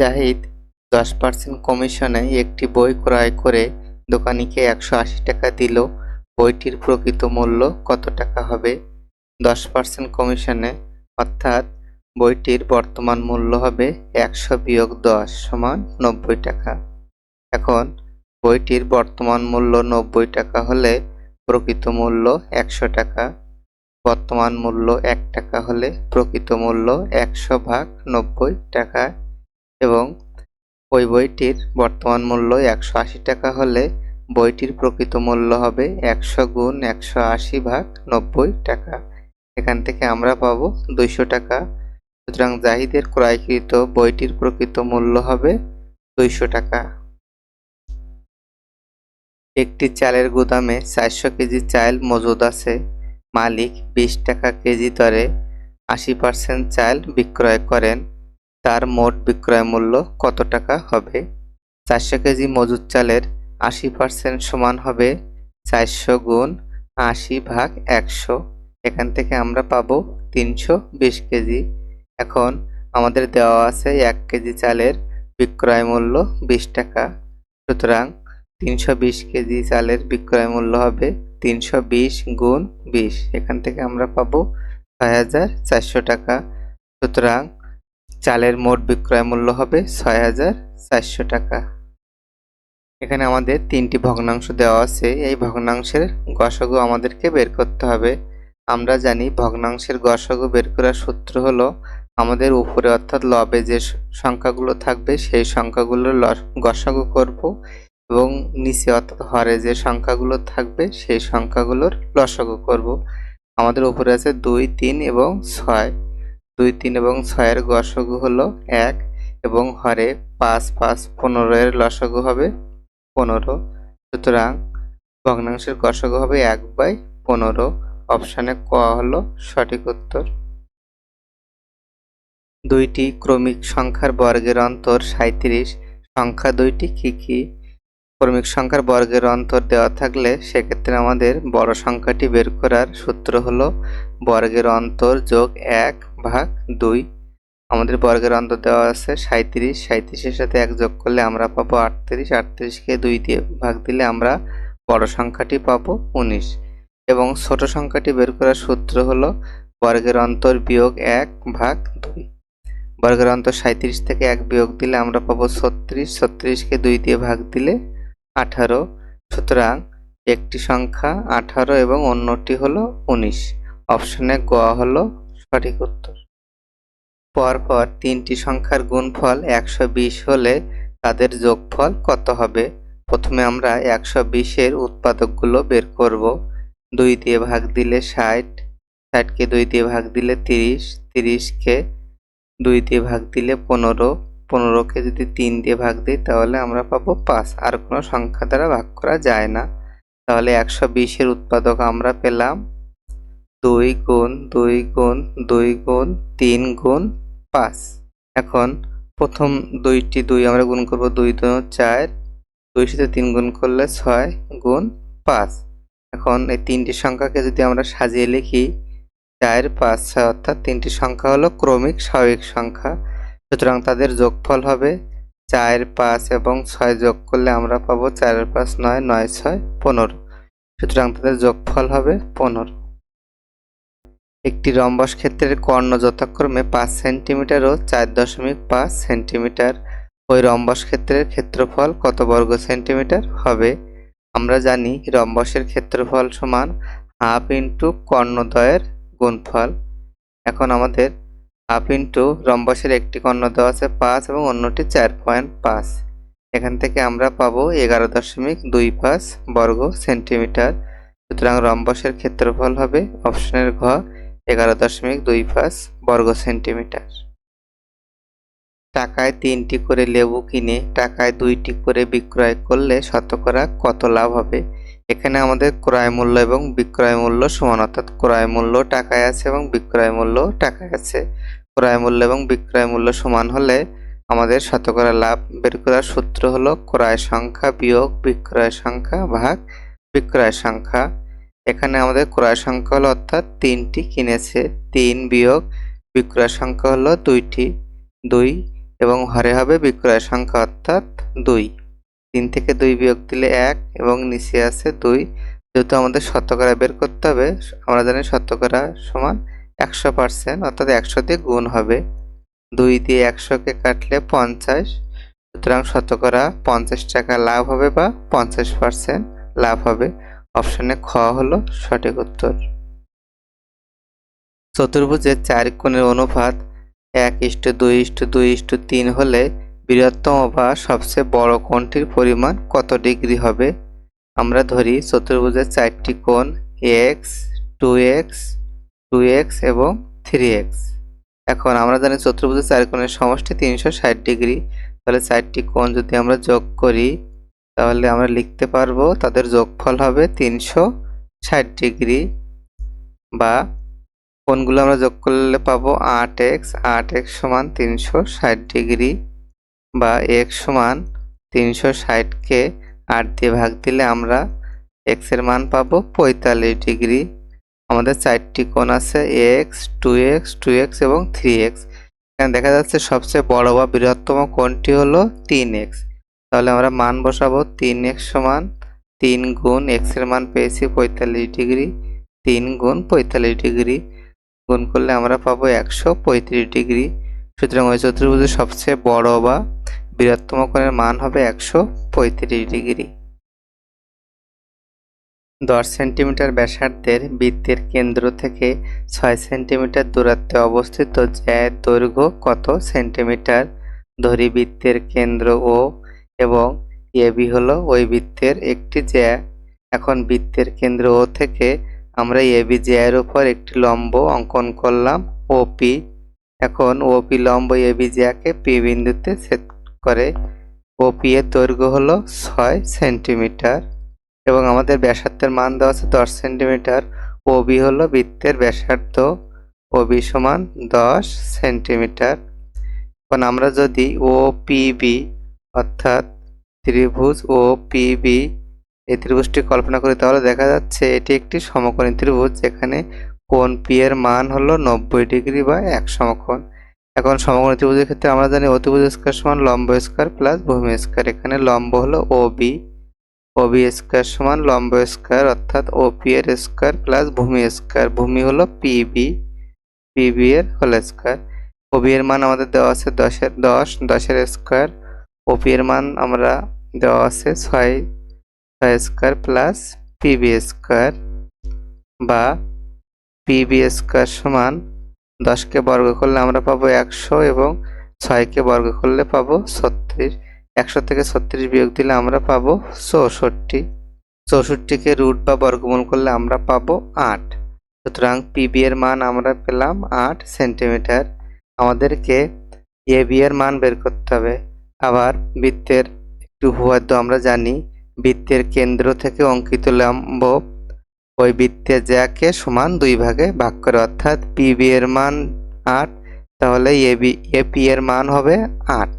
জাহিদ 10% কমিশনে একটি বই ক্রয় করে দোকানিকে 180 টাকা দিল। বইটির প্রকৃত মূল্য কত টাকা হবে? 10% কমিশনে, অর্থাৎ বইটির বর্তমান মূল্য হবে 100-10 সমান 90 টাকা। এখন বইটির বর্তমান মূল্য 90 টাকা হলে প্রকৃত মূল্য 100 টাকা। বর্তমান মূল্য 1 টাকা হলে প্রকৃত মূল্য 100/90 টাকা এবং ওই বইটির বর্তমান মূল্য 180 টাকা হলে বইটির প্রকৃত মূল্য হবে 100×180/90 টাকা। এখান থেকে আমরা পাবো 200 টাকা। সুতরাং জাহিদের ক্রয়কৃত বইটির প্রকৃত মূল্য হবে 200 টাকা। একটি চালের গুদামে 400 কেজি চাল মজুদ আছে। মালিক 20 টাকা কেজি দরে 80% চাল বিক্রয় করেন। তার মোট বিক্রয় মূল্য কত টাকা হবে? 400 কেজি মজুদ চালের 80% সমান হবে 400×80/100। এখান থেকে আমরা পাবো 320 কেজি। এখন আমাদের দেওয়া আছে 1 কেজি চালের বিক্রয় মূল্য 20 টাকা। সুতরাং 320 কেজি চালের বিক্রয় মূল্য হবে 320×20। এখান থেকে আমরা পাবো 6400 টাকা। সুতরাং চালের মোট বিক্রয় মূল্য হবে 6400 টাকা। এখানে আমাদের 3টি ভগ্নাংশ দেওয়া আছে। এই ভগ্নাংশের গসাগু আমাদেরকে বের করতে হবে। আমরা জানি ভগ্নাংশের গসাগু বের করার সূত্র হলো আমাদের উপরে অর্থাৎ লবে যে সংখ্যাগুলো থাকবে সেই সংখ্যাগুলোর গসাগু করব এবং নিচে অর্থাৎ হরে যে সংখ্যাগুলো থাকবে সেই সংখ্যাগুলোর লসাগু করব। আমাদের উপরে আছে 2, 3 এবং 6। 2, 3 এবং 6 এর গসাগু হলো 1 এবং হরে 5, 5, 15 এর লসাগু হবে 15। সুতরাং ভগ্নাংশের গসাগু হবে 1/15। অপশানে ক হলো সঠিক উত্তর। দুইটি ক্রমিক সংখ্যার বর্গের অন্তর 37। সংখ্যা দুইটি কি কি? ক্রমিক সংখ্যার বর্গের অন্তর দেওয়া থাকলে সেক্ষেত্রে আমাদের বড় সংখ্যাটি বের করার সূত্র হলো বর্গের অন্তর যোগ 1/2। আমাদের বর্গের অন্তর দেওয়া আছে 37। 37-এর সাথে 1 যোগ করলে আমরা পাবো 38। 38কে 2 দিয়ে ভাগ দিলে আমরা বড় সংখ্যাটি পাবো 19 এবং ছোট সংখ্যাটি বের করার সূত্র হলো বর্গের অন্তর বিয়োগ 1/2। বর্গের অন্তর 37 থেকে 1 বিয়োগ দিলে আমরা পাবো 36। 36কে 2 দিয়ে ভাগ দিলে 18। সুতরাং একটি সংখ্যা 18 এবং অন্যটি হলো 19। অপশনে গ হলো সঠিক উত্তর। পরপর 3টি সংখ্যার গুণফল 120 হলে তাদের যোগফল কত হবে? প্রথমে আমরা 120 এর উৎপাদকগুলো বের করব। 2 দিয়ে ভাগ দিলে 60, 60কে 2 দিয়ে ভাগ দিলে 30, 30কে 2 দিয়ে ভাগ দিলে 15, 15কে যদি 3 দিয়ে ভাগ দিই তাহলে আমরা পাবো 5। আর কোনো সংখ্যা দ্বারা ভাগ করা যায় না। তাহলে 120 এর উৎপাদক আমরা পেলাম 2 গুণ 2 গুণ 2 গুণ 3 গুণ 5। এখন প্রথম 2টি 2 আমরা গুণ করব, 2 2 4, 2 সাথে 3 গুণ করলে 6 গুণ 5। এখন এই 3টি সংখ্যাকে যদি আমরা সাজিয়ে লিখি 4 5 6 অর্থাৎ 3টি সংখ্যা হলো ক্রমিক স্বাভাবিক সংখ্যা। সুতরাং তাদের যোগফল হবে 4 5 এবং 6 যোগ করলে আমরা পাবো 4 আর 5 9, 9 6 15। সুতরাং তাদের যোগফল হবে 15। একটি রম্বস ক্ষেত্রের কর্ণ যথাক্রমে 5 সেন্টিমিটার ও 4.5 সেন্টিমিটার। ওই রম্বস ক্ষেত্রের ক্ষেত্রফল কত বর্গ সেন্টিমিটার হবে? আমরা জানি রম্বসের ক্ষেত্রফল সমান হাফ ইন্টু কর্ণদ্বয়ের গুণফল। এখন আমাদের হাফ ইন্টু রম্বসের একটি কর্ণ দেওয়া আছে 5 এবং অন্যটি 4.5। এখান থেকে আমরা পাবো 11.25 বর্গ সেন্টিমিটার। সুতরাং রম্বসের ক্ষেত্রফল হবে অপশনের ঘ 11.25 বর্গ সেন্টিমিটার। টাকায় 3টি করে লেবু কিনে টাকায় 2টি করে বিক্রয় করলে শতকরা কত লাভ হবে? এখানে আমাদের ক্রয় মূল্য এবং বিক্রয় মূল্য সমান, অর্থাৎ ক্রয় মূল্য টাকায় আছে এবং বিক্রয় মূল্য টাকায় আছে। ক্রয় মূল্য এবং বিক্রয় মূল্য সমান হলে আমাদের শতকরা লাভ বের করার সূত্র হলো ক্রয় সংখ্যা বিয়োগ বিক্রয় সংখ্যা ভাগ বিক্রয় সংখ্যা। এখানে আমাদের ক্রয় সংখ্যা হলো অর্থাৎ 3টি কিনেছে, 3 বিয়োগ বিক্রয় সংখ্যা হলো 2টি, 2 এবং হরে হবে বিক্রয় সংখ্যা অর্থাৎ 2। 3 থেকে 2 বিয়োগ দিলে 1 এবং নিচে আছে 2। যেহেতু আমাদের শতকরা বের করতে হবে, আমরা জানি শতকরা সমান 100%, অর্থাৎ 100 দিয়ে গুণ হবে। 2 দিয়ে 100কে কাটলে 50, সুতরাং শতকরা 50 টাকা লাভ হবে বা 50% লাভ হবে। অপশনে খ হলো সঠিক উত্তর। চতুর্ভুজের 4 কোণের অনুপাত 1:2:2:3 হলে বৃহত্তম বা সবচেয়ে বড় কোণটির পরিমাণ কত ডিগ্রি হবে? আমরা ধরি চতুর্ভুজের 4টি কোণ x, 2x, 2x এবং 3x। এখন আমরা জানি চতুর্ভুজের 4 কোণের সমষ্টি 360 ডিগ্রি। তাহলে 4টি কোণ যদি আমরা যোগ করি তাহলে আমরা লিখতে পারবো তাদের যোগফল হবে 360 ডিগ্রি, বা কোণগুলো আমরা যোগ করলে পাবো 8x, 8x সমান 360 ডিগ্রি, বা x সমান 360কে 8 দিয়ে ভাগ দিলে আমরা x এর মান পাবো 45 ডিগ্রি। আমাদের 4টি কোণ আছে x, 2x, 2x এবং 3x। এখানে দেখা যাচ্ছে সবচেয়ে বড় বা বৃহত্তম কোণটি হলো 3x। তাহলে আমরা মান বসাবো 3x সমান 3 গুণ x এর মান পেয়েছি 45 ডিগ্রি, 3 গুণ 45 ডিগ্রি গুণ করলে আমরা পাবো 135 ডিগ্রি। সুতরাং ওই চতুর্ভুজের সবচেয়ে বড় বা বৃহত্তম কোণের মান হবে 135 ডিগ্রি। 10 সেন্টিমিটার ব্যাসার্ধের বৃত্তের কেন্দ্র থেকে 6 সেন্টিমিটার দূরত্বে অবস্থিত জ্যায়ের দৈর্ঘ্য কত সেন্টিমিটার? ধরি বৃত্তের কেন্দ্র O এবং AB হলো ওই বৃত্তের একটি জ্যা। এখন বৃত্তের কেন্দ্র O থেকে আমরা AB জ্যায়ের উপর একটি লম্ব অঙ্কন করলাম OP। এখন OP লম্ব AB জ্যাকে P বিন্দুতে ছেদ করে। OP এর দৈর্ঘ্য হলো 6 সেন্টিমিটার এবং আমাদের ব্যাসার্ধের মান দেওয়া আছে 10 সেন্টিমিটার। OB হলো বৃত্তের ব্যাসার্ধ, OB সমান 10 সেন্টিমিটার। এখন আমরা যদি OPB অর্থাৎ ত্রিভুজ OPB এই ত্রিভুজটি কল্পনা করি তাহলে দেখা যাচ্ছে এটি একটি সমকোণী ত্রিভুজ, যেখানে কোণ P এর মান হলো 90 ডিগ্রি বা 1 সমকোণ। এখন সমকোণী ত্রিভুজের ক্ষেত্রে আমরা জানি অতিভুজ স্কয়ার সমান লম্ব স্কয়ার প্লাস ভূমি স্কয়ার। এখানে লম্ব হলো OB, OB স্কয়ার সমান লম্ব স্কয়ার অর্থাৎ OP এর স্কয়ার প্লাস ভূমি স্কয়ার, ভূমি হলো PB, PB এর হোল স্কয়ার। OB এর মান আমাদের দেওয়া আছে 10 এর স্কয়ার, OP এর মান আমরা দেওয়া আছে 6 স্কয়ার প্লাস PB স্কয়ার, বা PB স্কয়ার সমান 10কে বর্গ করলে আমরা পাবো 100 এবং 6কে বর্গ করলে পাবো 36। 100 থেকে 36 বিয়োগ দিলে আমরা পাবো 64। 64কে রুট বা বর্গমূল করলে আমরা পাবো 8। সুতরাং PB এর মান আমরা পেলাম 8 সেন্টিমিটার। আমাদেরকে AB এর মান বের করতে হবে। আবার বৃত্তের একটু উপপাদ্য আমরা জানি, বৃত্তের কেন্দ্র থেকে অঙ্কিত লম্ব ওই বৃত্তের জ্যাকে সমান 2 ভাগে ভাগ করে, অর্থাৎ PB এর মান 8, তাহলে AP এর মান হবে 8।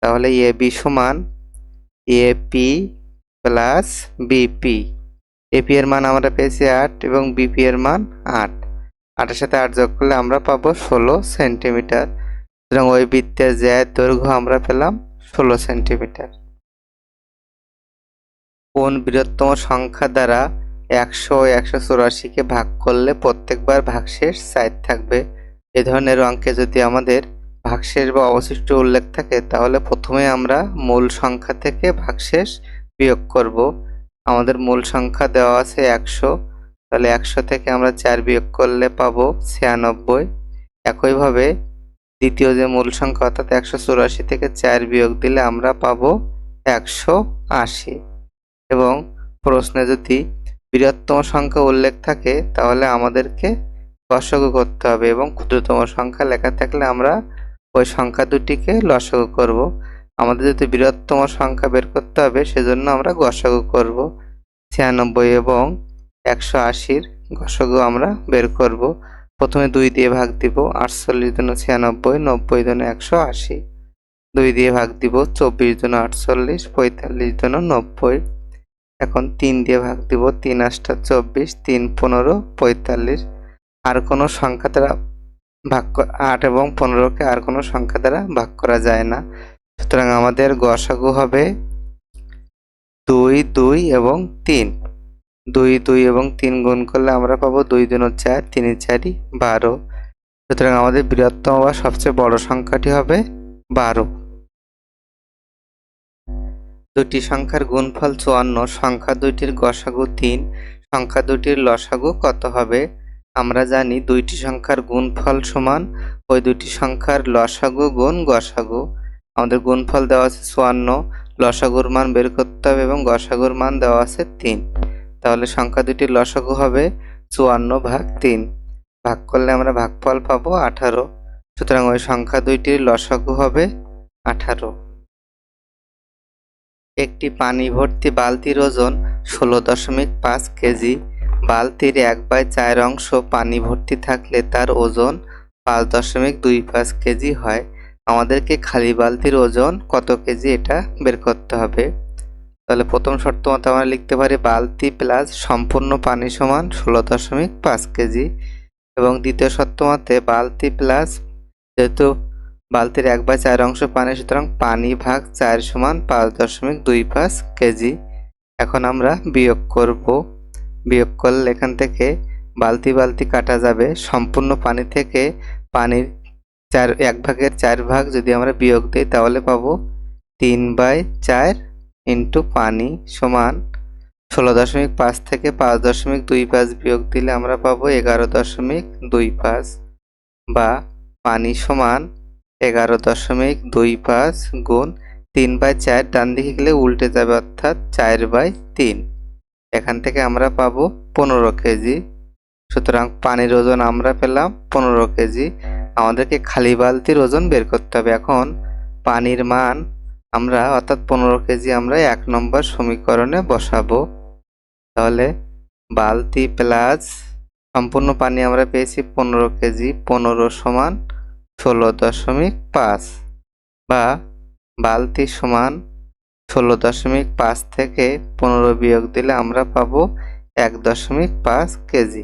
তাহলে AB সমান AP প্লাস BP। AP এর মান আমরা পেয়েছি 8 এবং BP এর মান 8। 8 এর সাথে 8 যোগ করলে আমরা পাবো 16 সেন্টিমিটার। সুতরাং ওই বৃত্তের জ্যায়ের দৈর্ঘ্য আমরা পেলাম 16 সেন্টিমিটার। কোন বৃহত্তম সংখ্যা দ্বারা 100 ও 184কে ভাগ করলে প্রত্যেকবার ভাগশেষ 4 থাকবে? এ ধরনের অঙ্কে যদি আমাদের ভাগশেষ বা অবশিষ্ট উল্লেখ থাকে তাহলে প্রথমে আমরা মূল সংখ্যা থেকে ভাগশেষ বিয়োগ করব। আমাদের মূল সংখ্যা দেওয়া আছে 100, তাহলে 100 থেকে আমরা 4 বিয়োগ করলে পাবো 96। একইভাবে দ্বিতীয় যে মূল সংখ্যা অর্থাৎ 184 থেকে 4 বিয়োগ দিলে আমরা পাবো 180। এবং প্রশ্নে যদি বৃহত্তম সংখ্যা উল্লেখ থাকে তাহলে আমাদেরকে লসাগু করতে হবে, এবং ক্ষুদ্রতম সংখ্যা লেখা থাকলে আমরা ওই সংখ্যা দুটিকে লসাগু করব। আমাদের যদি বৃহত্তম সংখ্যা বের করতে হবে সেজন্য আমরা গসাগু করব। 96 এবং 180-র গসাগু আমরা বের করব। প্রথমে 2 দিয়ে ভাগ দিব, 48 × 96, 90 × 180। 2 দিয়ে ভাগ দিব, 24 × 48, 45 × 90। এখন 3 দিয়ে ভাগ দিব, 3 × 8 = 24, 3 × 15 = 45। আর কোনো সংখ্যা দ্বারা 8 এবং 15কে আর কোনো সংখ্যা দ্বারা ভাগ করা যায় না। সুতরাং আমাদের গসাগু হবে 2, 2 এবং 3। 2, 2 এবং 3 গুণ করলে আমরা পাবো 2 2 4, 3 4 12। সুতরাং আমাদের বৃহত্তম বা সবচেয়ে বড় সংখ্যাটি হবে 12। দুটি সংখ্যার গুণফল 54, সংখ্যা দুইটির গসাগু 3, সংখ্যা দুইটির লসাগু কত হবে? আমরা জানি দুইটি সংখ্যার গুণফল সমান ওই দুটি সংখ্যার লসাগু গুণ গসাগু। আমাদের গুণফল দেওয়া আছে 54, লসাগুর মান বের করতে হবে এবং গসাগুর মান দেওয়া আছে 3। তাহলে সংখ্যা দুটির লসাগু হবে 54 ভাগ 3। ভাগ করলে আমরা ভাগফল পাবো 18। সুতরাং ওই সংখ্যা দুইটির লসাগু হবে 18। একটি পানি ভর্তি বালতির ওজন 16.5 কেজি। বালতির 1/4 অংশ পানি ভর্তি থাকলে তার ওজন 5.25 কেজি হয়। আমাদেরকে খালি বালতির ওজন কত কেজি এটা বের করতে হবে। তাহলে প্রথম শর্ত মতো আমরা লিখতে পারি বালতি প্লাস সম্পূর্ণ পানি সমান 16.5 কেজি, এবং দ্বিতীয় শর্ত মতে বালতি প্লাস, যেহেতু বালতির 1/4 অংশ পানি, সুতরাং পানি ভাগ 4 সমান 5.25 কেজি। এখন আমরা বিয়োগ করব। বিয়োগ করলে এখান থেকে বালতি বালতি কাটা যাবে। সম্পূর্ণ পানি থেকে পানির 1/4 ভাগ যদি আমরা বিয়োগ দিই তাহলে পাবো 3/4 ইন্টু পানি সমান 16.5 থেকে 5.25 বিয়োগ দিলে আমরা পাবো 11.25, বা পানি সমান 11.25 গুণ 3/4, ডান দিকে গেলে উল্টে যাবে অর্থাৎ 4/3। এখান থেকে আমরা পাবো 15 কেজি। সুতরাং পানির ওজন আমরা পেলাম 15 কেজি। আমাদেরকে খালি বালতির ওজন বের করতে হবে। এখন পানির মান আমরা অর্থাৎ 15 কেজি আমরা 1 নম্বর সমীকরণে বসাবো। তাহলে বালতি প্লাস সম্পূর্ণ পানি আমরা পেয়েছি 15 কেজি, 15 সমান 16.5, বা বালতি সমান 16.5 থেকে 15 বিয়োগ দিলে আমরা পাবো 1.5 কেজি।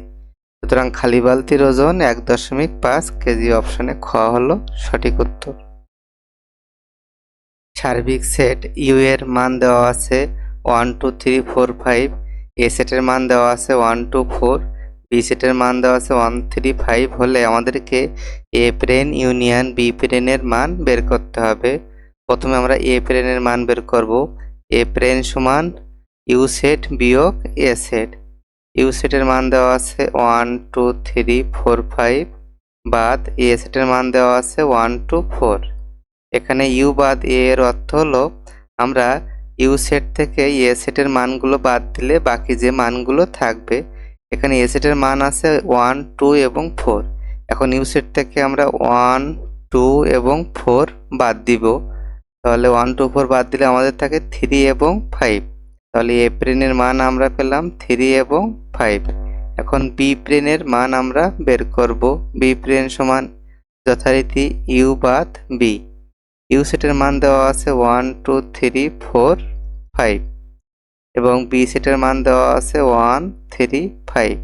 সুতরাং খালি বালতির ওজন 1.5 কেজি। অপশনে খ হলো সঠিক উত্তর। সার্বিক সেট ইউ এর মান দেওয়া আছে 1 2 3 4 5, এ সেটের মান দেওয়া আছে 1 2 4, বি সেটের মান দেওয়া আছে 1 3 5 হলে আমাদেরকে এ প্রেন ইউনিয়ন বি প্রেনের মান বের করতে হবে। প্রথমে আমরা এ প্রেনের মান বের করব। এ প্রেন সমান ইউ সেট বিয়োগ এ সেট। ইউ সেটের মান দেওয়া আছে 1 2 3 4 5, বাদ এ সেটের মান দেওয়া আছে 1 2 4। এখানে ইউ বাদ এ এর অর্থ হলো আমরা ইউ সেট থেকে এ সেটের মানগুলো বাদ দিলে বাকি যে মানগুলো থাকবে। এখানে এ সেটের মান আছে 1 2 এবং 4। এখন ইউ সেট থেকে আমরা 1 2 এবং 4 বাদ দিব। তাহলে 1 2 4 বাদ দিলে আমাদের থাকে 3 এবং 5। তাহলে এ প্রেনের মান আমরা পেলাম 3 এবং 5। এখন বি প্রেনের মান আমরা বের করব। বি প্রেন সমান যথারীতি ইউ বাদ বি। ইউ সেটের মান দেওয়া আছে 1 2 3 4 5, এবং বি সেটের মান দেওয়া আছে 1 3 5।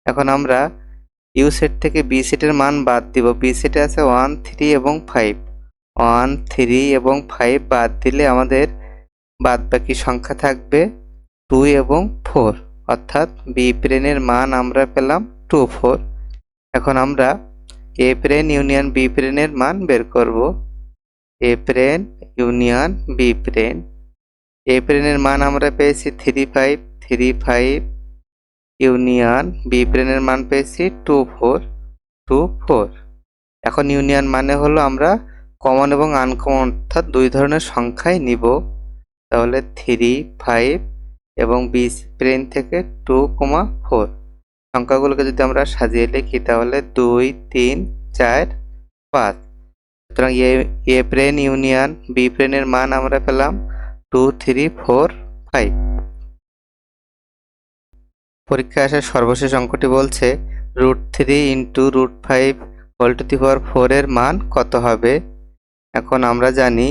এখন আমরা ইউ সেট থেকে বি সেটের মান বাদ দিব। বি সেটে আছে 1 3 এবং 5। 1 3 এবং 5 বাদ দিলে আমাদের বাদবাকি সংখ্যা থাকবে 2 এবং 4, অর্থাৎ বি প্রেনের মান আমরা পেলাম 2 4। এখন আমরা এ প্রেন ইউনিয়ন বি প্রেনের মান বের করব। এ প্রেন ইউনিয়ন বি প্রেন। এ প্রেনের মান আমরা পেয়েছি 3 5 3 5, ইউনিয়ন বি প্রেনের মান পেয়েছি 2 4 2 4। এখন ইউনিয়ন মানে হলো আমরা কমন এবং আনকমন অর্থাৎ দুই ধরনের সংখ্যাই নিব। তাহলে 3 5 এবং বি প্রেন থেকে 2 4। সংখ্যাগুলোকে যদি আমরা সাজিয়ে লিখি তাহলে 2 3 4 5। সুতরাং এ প্রেন ইউনিয়ন বি প্রেনের মান আমরা পেলাম 2 3 4 5। পরীক্ষায় আসা সর্বশেষ অঙ্কটি বলছে √3 ইন্টু √5 হোল টু দি পাওয়ার 4 এর মান কত হবে। এখন আমরা জানি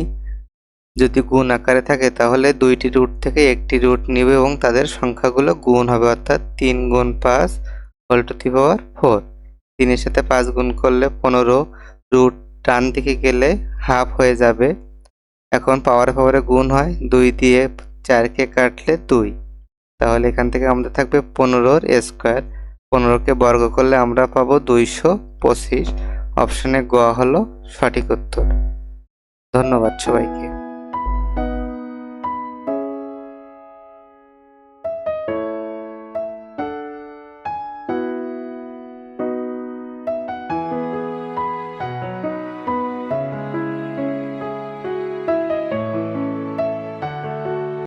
যদি গুণ আকারে থাকে তাহলে দুইটি রুট থেকে একটি রুট নিবে এবং তাদের সংখ্যাগুলো গুণ হবে, অর্থাৎ 3 গুণ 5 হোল টু দি পাওয়ার 4। 3 এর সাথে 5 গুণ করলে 15, রুট ডান দিকে গেলে হাফ হয়ে যাবে। এখন পাওয়ারে পাওয়ারে গুণ হয়, 2 দিয়ে 4 কে কাটলে 2, তাহলে এখান থেকে আমাদের থাকবে 15 এর স্কয়ার। 15 কে বর্গ করলে আমরা পাবো 225। অপশনে গ হলো সঠিক উত্তর। ধন্যবাদ সবাইকে।